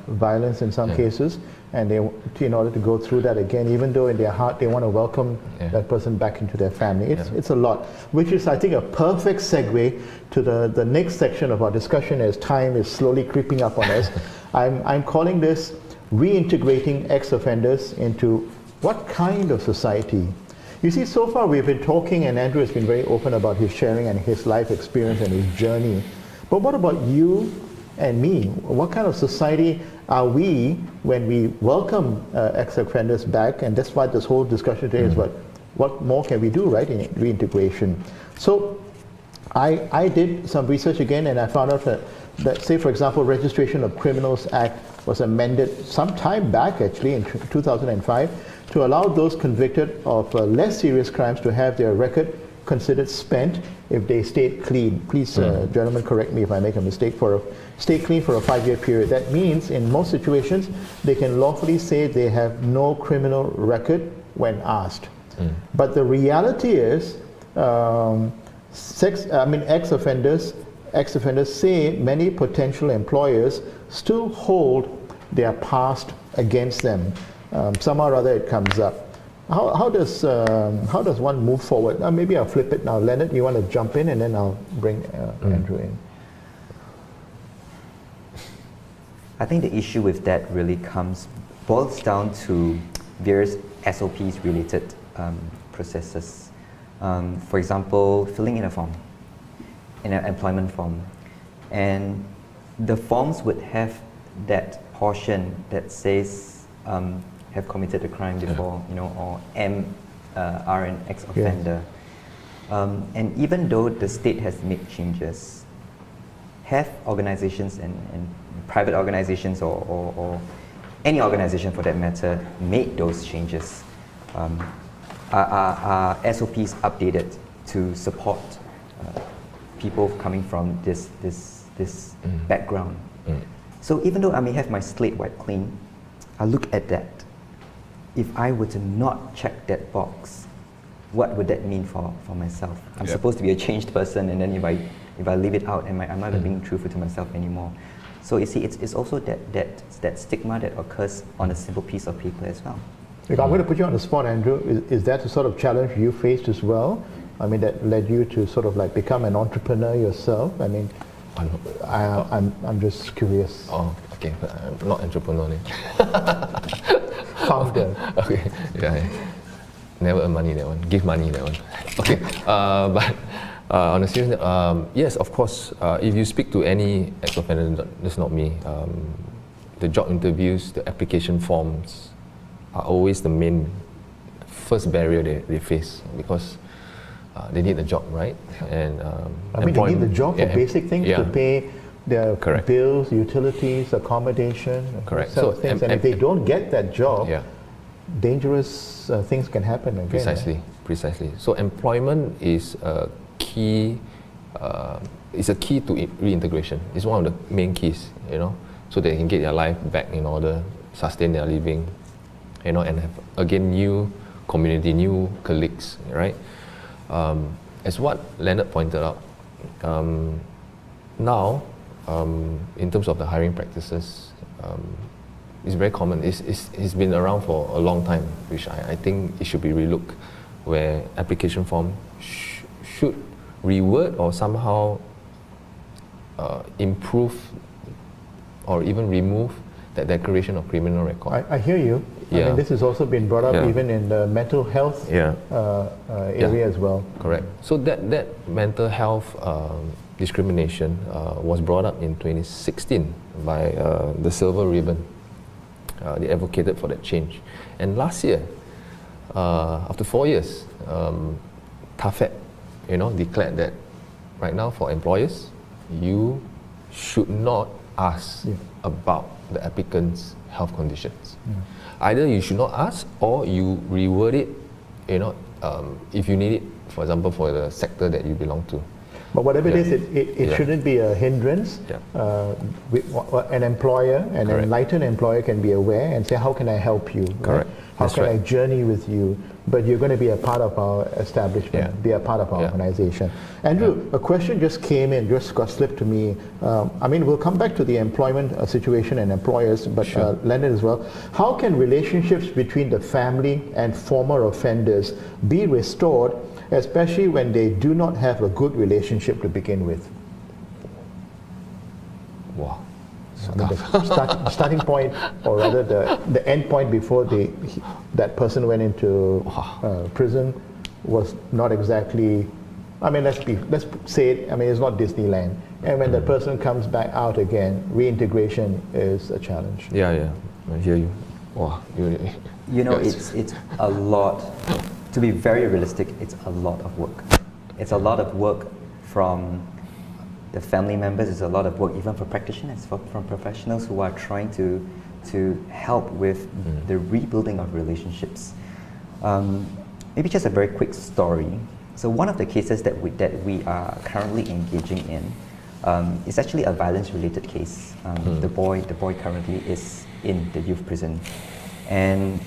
violence in some cases, and in order to go through that again, even though in their heart they want to welcome that person back into their family. It's a lot, which is, I think, a perfect segue to the next section of our discussion, as time is slowly creeping up on us. I'm calling this reintegrating ex-offenders into what kind of society? You see, so far we've been talking, and Andrew has been very open about his sharing and his life experience and his journey. But what about you and me? What kind of society are we when we welcome ex-offenders back? And that's why this whole discussion today is what more can we do, right, in reintegration? So I did some research again, and I found out that, say, for example, Registration of Criminals Act was amended some time back, actually, in 2005, to allow those convicted of less serious crimes to have their record considered spent if they stayed clean. Please, gentlemen, correct me if I make a mistake. Stay clean for a 5-year period. That means, in most situations, they can lawfully say they have no criminal record when asked. But the reality is, ex-offenders say many potential employers still hold their past against them. Somehow or other it comes up. How does one move forward? Maybe I'll flip it now. Leonard, you want to jump in, and then I'll bring Andrew in. I think the issue with that really boils down to various SOPs related processes. For example, filling in a form, in an employment form, and the forms would have that portion that says have committed a crime before, or are an ex-offender. And even though the state has made changes, have organizations and private organizations or any organization for that matter made those changes? Are SOPs updated to support people coming from this background? So even though I may have my slate wiped clean, I look at that. If I were to not check that box, what would that mean for myself? I'm supposed to be a changed person, and then if I leave it out, I'm not being truthful to myself anymore. So you see, it's also that stigma that occurs on a simple piece of paper as well. I'm going to put you on the spot, Andrew. Is that the sort of challenge you faced as well? I mean, that led you to sort of like become an entrepreneur yourself? I mean, I'm just curious. Oh, okay. I'm not entrepreneur. Founder. Okay. Yeah. Never earn money, that one. Give money, that one. Okay. But on a serious note, yes, of course, if you speak to any ex-offender, that's not me, the job interviews, the application forms are always the main first barrier they face, because they need a job, right? And they need the job for basic things, to pay their bills, utilities, accommodation, correct. So things. And if they don't get that job, dangerous things can happen again. Precisely. So employment is a key. It's a key to reintegration. It's one of the main keys, so they can get their life back in order, sustain their living, and have again new community, new colleagues, right? As what Leonard pointed out, now in terms of the hiring practices, it's very common. It's been around for a long time, which I think it should be relooked, where application form should reword or somehow improve or even remove that declaration of criminal record. I hear you. I mean, this has also been brought up even in the mental health area as well. Correct. So that mental health discrimination was brought up in 2016 by the Silver Ribbon. They advocated for that change. And last year, after 4 years, TAFED, declared that right now for employers, you should not ask about the applicant's health conditions. Either you should not ask, or you reword it, if you need it, for example, for the sector that you belong to. But whatever it is, it shouldn't be a hindrance. An employer, an enlightened employer, can be aware and say, how can I help you? Correct. How can I journey with you? But you're going to be a part of our establishment, be a part of our organization. Andrew, a question just came in, just got slipped to me. We'll come back to the employment situation and employers, but Leonard as well. How can relationships between the family and former offenders be restored, especially when they do not have a good relationship to begin with? Wow. The starting point, or rather the end point before that person went into prison, was not exactly. Let's say it. It's not Disneyland. And when the person comes back out again, reintegration is a challenge. Yeah, I hear you. Wow. It's a lot. To be very realistic, it's a lot of work. It's a lot of work from the family members. It's a lot of work even for practitioners, from professionals who are trying to help with the rebuilding of relationships. Maybe just a very quick story. So one of the cases that we are currently engaging in is actually a violence-related case. The boy currently is in the youth prison, and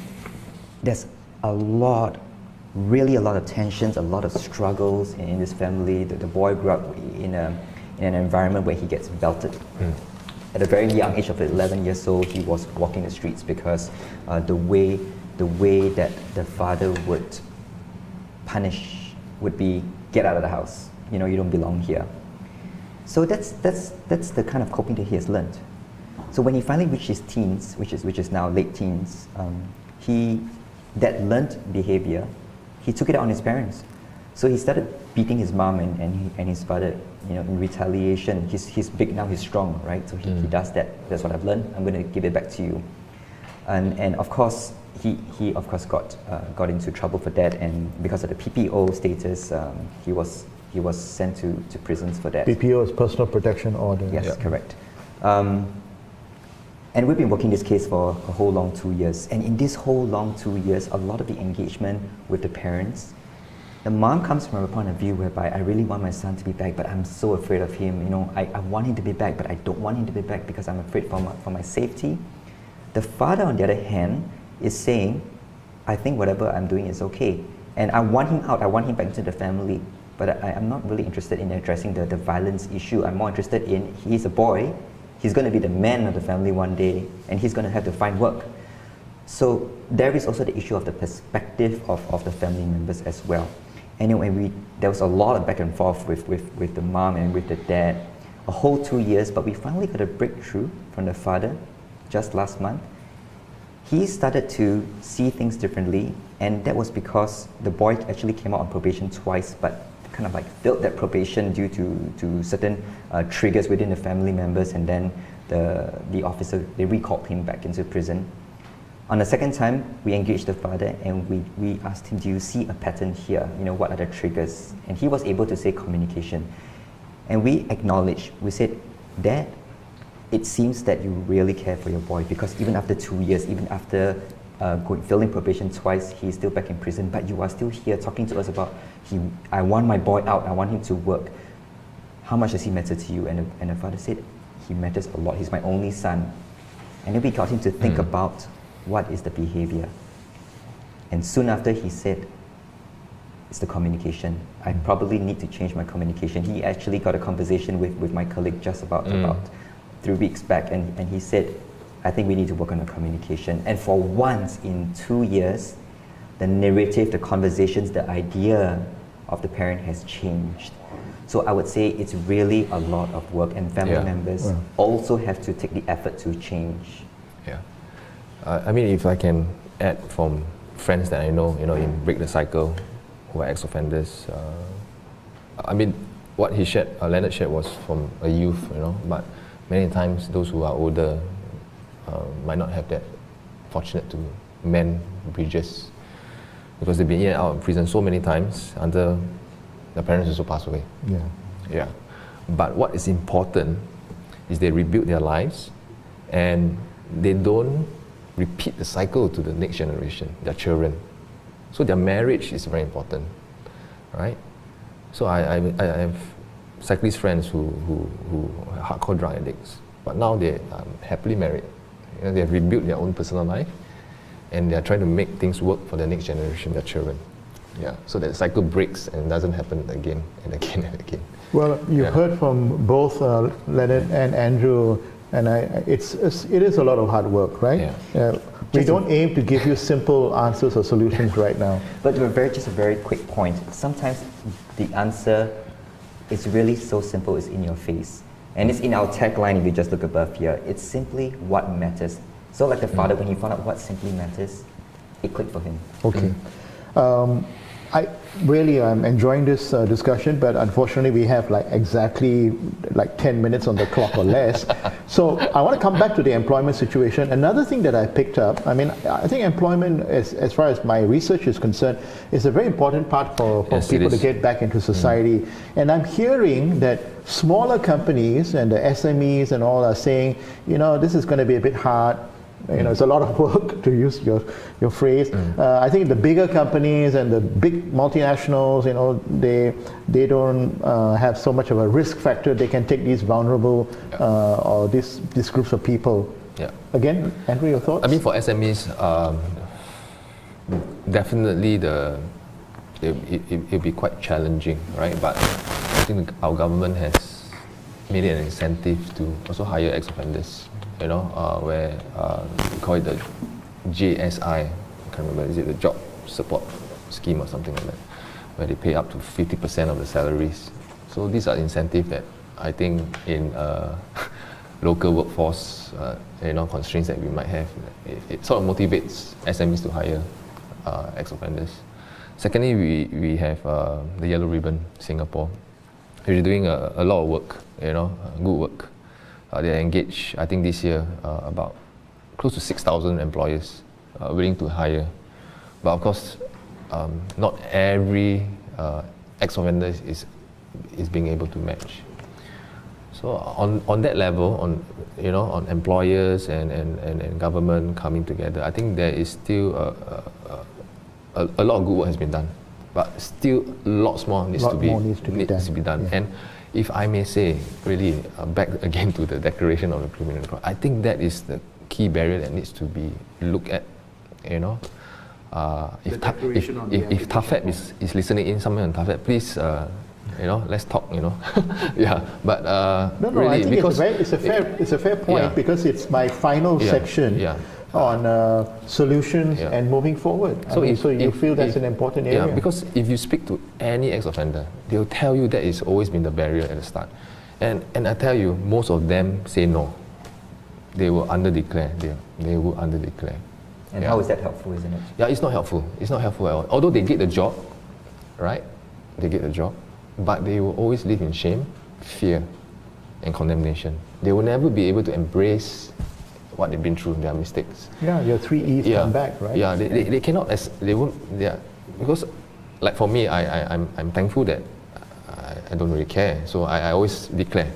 there's a lot really a lot of tensions, a lot of struggles in this family. The boy grew up in an environment where he gets belted. At a very young age of 11 years old, he was walking the streets because the way that the father would punish would be, get out of the house. You know, you don't belong here. So that's the kind of coping that he has learned. So when he finally reached his teens, which is now late teens, that learned behavior, he took it out on his parents. So he started beating his mom and his father, you know, in retaliation. He's big now, he's strong, right? So he does that. That's what I've learned. I'm going to give it back to you. And of course, he of course got into trouble for that, and because of the PPO status, he was sent to prisons for that. PPO is Personal Protection Order. Yes, correct. And we've been working this case for a whole long 2 years. And in this whole long 2 years, a lot of the engagement with the parents, the mom comes from a point of view whereby I really want my son to be back, but I'm so afraid of him. You know, I want him to be back, but I don't want him to be back because I'm afraid for my safety. The father, on the other hand, is saying, I think whatever I'm doing is okay. And I want him out, I want him back into the family, but I'm not really interested in addressing the violence issue. I'm more interested in, he's a boy, he's going to be the man of the family one day, and he's going to have to find work. So there is also the issue of the perspective of the family members as well. Anyway, there was a lot of back and forth with the mom and with the dad, a whole 2 years, but we finally got a breakthrough from the father just last month. He started to see things differently, and that was because the boy actually came out on probation twice, but kind of like failed that probation due to certain triggers within the family members, and then the officer, they recalled him back into prison. On the second time, we engaged the father and we asked him, do you see a pattern here? You know, what are the triggers? And he was able to say communication. And we acknowledged, we said, Dad, it seems that you really care for your boy, because even after 2 years, even after failing probation twice, he's still back in prison, but you are still here talking to us about, I want my boy out, I want him to work. How much does he matter to you? And the father said, he matters a lot, he's my only son. And then we got him to think about what is the behavior. And soon after he said, it's the communication. I probably need to change my communication. He actually got a conversation with my colleague just about 3 weeks back, and he said, I think we need to work on the communication. And for once in 2 years, the narrative, the conversations, the idea of the parent has changed. So I would say it's really a lot of work, and family members also have to take the effort to change. Yeah. I mean, if I can add from friends that I know, you know, in Break The Cycle, who are ex-offenders, I mean, what he shared, Leonard shared, was from a youth, you know, but many times those who are older might not have that fortunate to mend bridges, because they've been in and out of prison so many times until the parents also pass away. Yeah. But what is important is they rebuild their lives and they don't repeat the cycle to the next generation, their children. So their marriage is very important, right? So I have cyclist friends who are hardcore drug addicts, but now they are happily married. You know, they have rebuilt their own personal life, and they are trying to make things work for the next generation, their children. Yeah, so that cycle breaks and doesn't happen again and again and again. Well, you've heard from both Leonard and Andrew, and it is a lot of hard work, right? We don't aim to give you simple answers or solutions right now. But just a very quick point. Sometimes the answer is really so simple, it's in your face. And it's in our tagline, if you just look above here. It's simply what matters. So like the father, when he found out what simply matters, it clicked for him. Okay. I'm enjoying this discussion, but unfortunately we have exactly 10 minutes on the clock or less. So I want to come back to the employment situation. Another thing that I picked up, I mean, I think employment, as far as my research is concerned, is a very important part for people to get back into society. And I'm hearing that smaller companies and the SMEs and all are saying, you know, this is going to be a bit hard. You know, it's a lot of work, to use your phrase. I think the bigger companies and the big multinationals, you know, they don't have so much of a risk factor. They can take these vulnerable or these groups of people. Yeah. Again, Andrew, your thoughts? I mean, for SMEs, definitely it'll be quite challenging, right? But I think our government has made it an incentive to also hire ex-offenders, you know, where we call it the JSI, I can't remember, is it the Job Support Scheme or something like that, where they pay up to 50% of the salaries. So these are incentives that I think in local workforce, constraints that we might have, it sort of motivates SMEs to hire ex-offenders. Secondly, we have the Yellow Ribbon Singapore, which is doing a lot of work, good work. They engage, I think this year, about close to 6,000 employers willing to hire. But of course, not every ex-offender is being able to match. So on that level, on employers and government coming together, I think there is still a lot of good work has been done, but still lots more needs to be done. Yeah. And if I may say, really, back again to the Declaration of the Criminal Record, I think that is the key barrier that needs to be looked at. If TAFEP is listening in, someone on TAFEP, please, let's talk. Yeah, but really, I think because it's a fair point, because it's my final section on solutions and moving forward. So you feel that's an important area? Yeah, because if you speak to any ex-offender, they'll tell you that it's always been the barrier at the start. And I tell you, most of them say no. They will under-declare. They will under-declare. And how is that helpful, isn't it? Yeah, it's not helpful. It's not helpful at all. Although they get the job, right? They get the job, but they will always live in shame, fear, and condemnation. They will never be able to embrace what they've been through, their mistakes. Yeah, your 3 E's come back, right? Yeah, they cannot, they won't, because like for me, I'm thankful that I don't really care, so I always declare,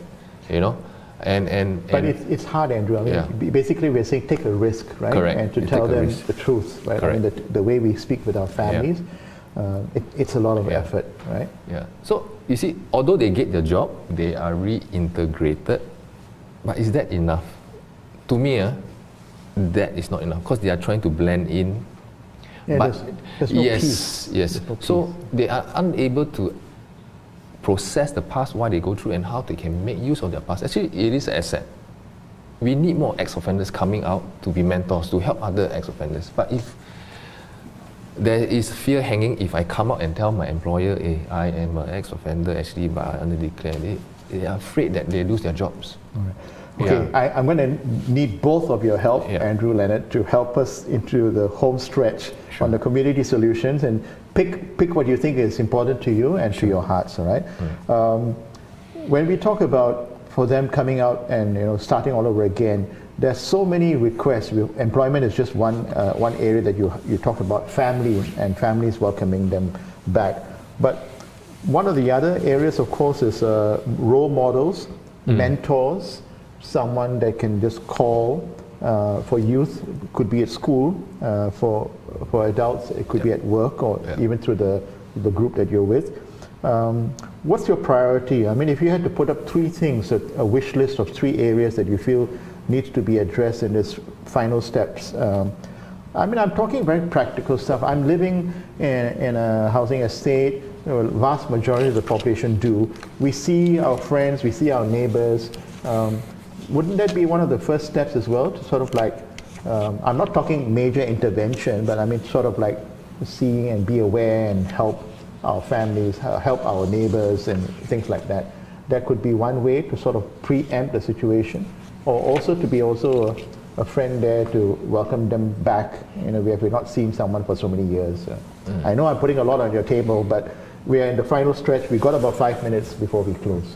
But it's hard, Andrew. I mean, basically we're saying take a risk, right? Correct. And to tell them the truth, right? Correct. I mean, the way we speak with our families, it's a lot of effort, right? Yeah. So you see, although they get the job, they are reintegrated, but is that enough? To me, that is not enough, because they are trying to blend in. Yeah, but there's no peace. Yes. So they are unable to process the past, why they go through, and how they can make use of their past. Actually, it is an asset. We need more ex-offenders coming out to be mentors, to help other ex-offenders. But if there is fear hanging, if I come out and tell my employer, hey, I am an ex-offender actually, but I under-declare, they are afraid that they lose their jobs. All right. Okay, I'm going to need both of your help, Andrew, Leonard, to help us into the home stretch on the community solutions, and pick what you think is important to you and to your hearts, all right? When we talk about for them coming out and starting all over again, there's so many requests. Employment is just one area that you talked about, family and families welcoming them back. But one of the other areas, of course, is role models, mentors, someone that can just call for youth, could be at school, for adults it could be at work, or even through the group that you're with. What's your priority? I mean, if you had to put up 3 things, a wish list of 3 areas that you feel needs to be addressed in this final steps. I mean, I'm talking very practical stuff. I'm living in a housing estate. The vast majority of the population do. We see our friends, we see our neighbors. Wouldn't that be one of the first steps as well, to sort of like, I'm not talking major intervention, but I mean sort of like see and be aware and help our families, help our neighbors and things like that. That could be one way to sort of preempt the situation, or also to be also a friend there to welcome them back. We've not seen someone for so many years. I know I'm putting a lot on your table, but we are in the final stretch. We've got about 5 minutes before we close.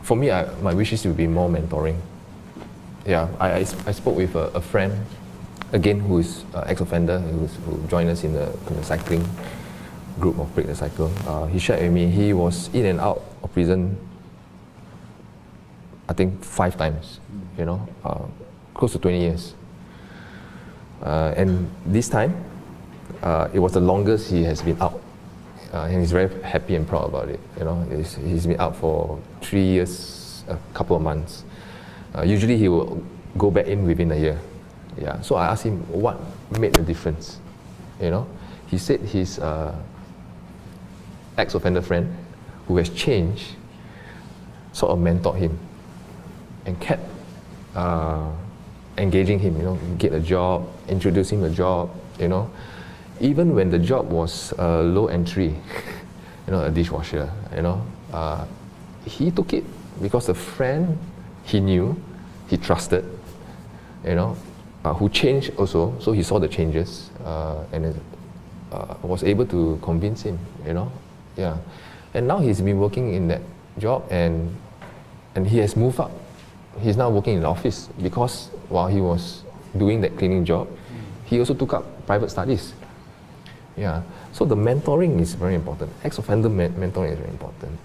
For me, my wish is to be more mentoring. Yeah, I spoke with a friend, again, who is ex-offender, who joined us in the cycling group of Break The Cycle. He shared with me, he was in and out of prison, I think 5 times, close to 20 years. And this time, it was the longest he has been out. And he's very happy and proud about it. He's been out for 3 years, a couple of months. Usually he will go back in within a year. Yeah. So I asked him what made the difference. he said his ex-offender friend, who has changed, sort of mentored him and kept engaging him, get a job, introduce him a job, even when the job was low entry, a dishwasher, he took it because a friend he knew, he trusted, who changed also, so he saw the changes and was able to convince him, yeah. And now he's been working in that job and he has moved up. He's now working in the office because while he was doing that cleaning job, he also took up private studies. Yeah, so the mentoring is very important. Ex-offender mentoring is very important.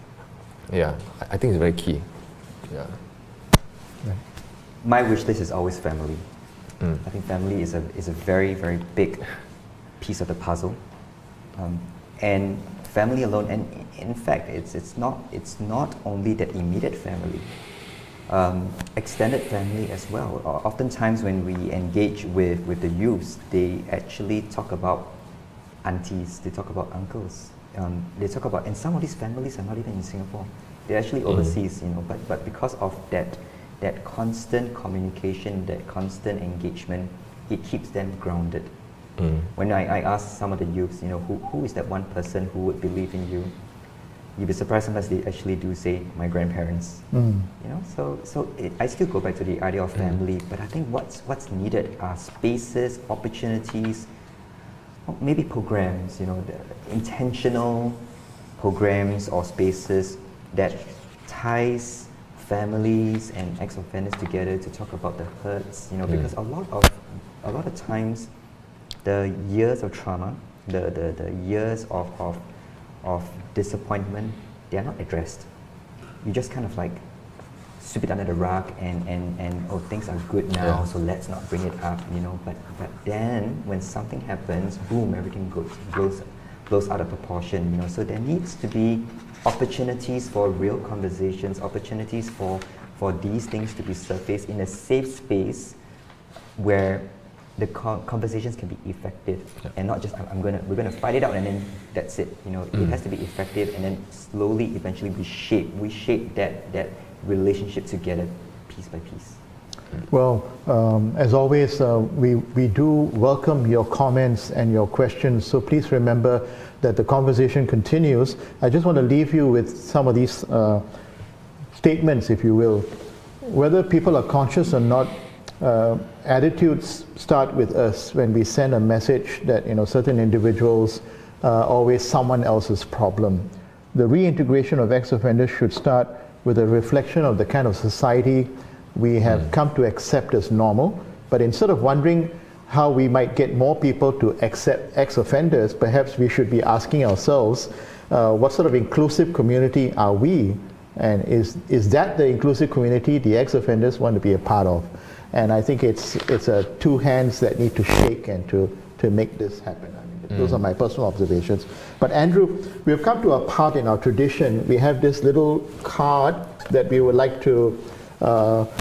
Yeah, I think it's very key. Yeah. My wish list is always family. I think family is a very, very big piece of the puzzle. And family alone, and in fact, it's not only that immediate family. Extended family as well. Oftentimes when we engage with the youths, they actually talk about aunties, they talk about uncles, they talk about, and some of these families are not even in Singapore. They're actually overseas, but because of that constant communication, that constant engagement, it keeps them grounded. When I ask some of the youths, who is that one person who would believe in you? You'd be surprised sometimes they actually do say my grandparents. I still go back to the idea of family, but I think what's needed are spaces, opportunities, maybe programs, the intentional programs or spaces that ties families and ex-offenders together to talk about the hurts, because a lot of times the years of trauma, the years of disappointment, they are not addressed. You just kind of like sweep it under the rug and oh, things are good now, so let's not bring it up, but then when something happens, boom, everything blows out of proportion, so there needs to be opportunities for real conversations, opportunities for these things to be surfaced in a safe space where the conversations can be effective and not just we're gonna fight it out and then that's it. It has to be effective and then slowly, eventually, we shape that relationship together, piece by piece. Well, as always, we do welcome your comments and your questions. So please remember that the conversation continues. I just want to leave you with some of these statements, if you will. Whether people are conscious or not, attitudes start with us when we send a message that certain individuals are always someone else's problem. The reintegration of ex-offenders should start with a reflection of the kind of society we have come to accept as normal. But instead of wondering how we might get more people to accept ex-offenders, perhaps we should be asking ourselves, what sort of inclusive community are we? And is that the inclusive community the ex-offenders want to be a part of? And I think it's two hands that need to shake and to make this happen. Those are my personal observations. But Andrew, we have come to a part in our tradition. We have this little card that we would like to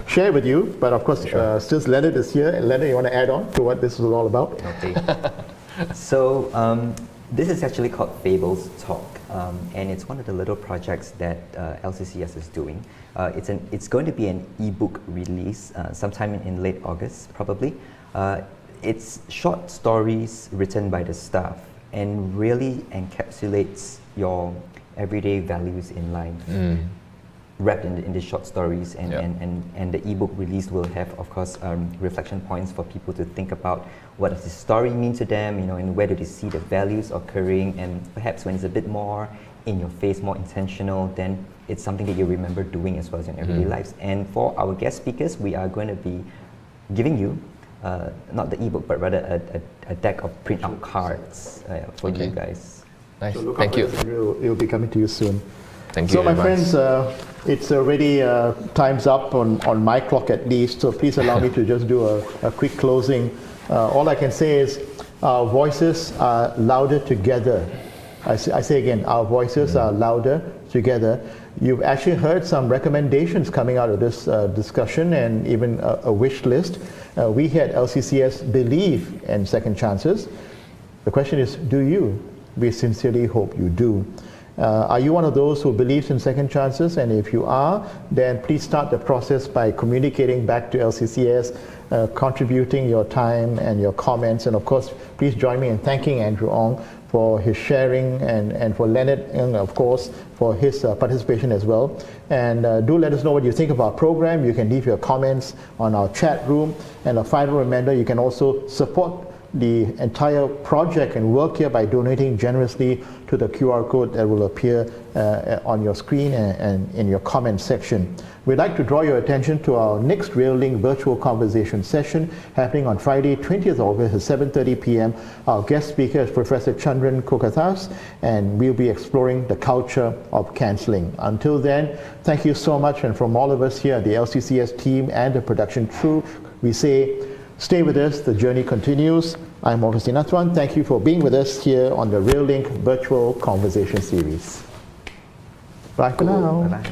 share with you. But of course, since Leonard is here, and Leonard, you want to add on to what this is all about? Okay. So this is actually called Fables Talk, and it's one of the little projects that LCCS is doing. It's going to be an ebook release sometime in late August, probably. It's short stories written by the staff and really encapsulates your everyday values in life, wrapped in the short stories. And the ebook release will have, of course, reflection points for people to think about what does this story mean to them, and where do they see the values occurring, and perhaps when it's a bit more in your face, more intentional, then it's something that you remember doing as well as in everyday lives. And for our guest speakers, we are going to be giving you not the ebook, but rather a deck of print-out cards for you guys. Nice. So look Thank you. It will be coming to you soon. Thank you. So my friends, it's already time's up on my clock at least. So please allow me to just do a quick closing. All I can say is our voices are louder together. I say again, our voices are louder together. You've actually heard some recommendations coming out of this discussion and even a wish list. We here at LCCS believe in second chances. The question is, do you? We sincerely hope you do. Are you one of those who believes in second chances? And if you are, then please start the process by communicating back to LCCS, contributing your time and your comments. And of course, please join me in thanking Andrew Ong for his sharing, and for Leonard, and of course for his participation as well. And do let us know what you think of our program. You can leave your comments on our chat room. And a final reminder, you can also support the entire project and work here by donating generously to the QR code that will appear on your screen and in your comment section. We'd like to draw your attention to our next REALink virtual conversation session happening on Friday, 20th August at 7:30 p.m. Our guest speaker is Professor Chandran Kokathas, and we'll be exploring the culture of cancelling. Until then, thank you so much, and from all of us here at the LCCS team and the production crew, we say, stay with us, the journey continues. I'm Augustine Atwan. Thank you for being with us here on the REALink Virtual Conversation Series. Bye for now. Bye-bye.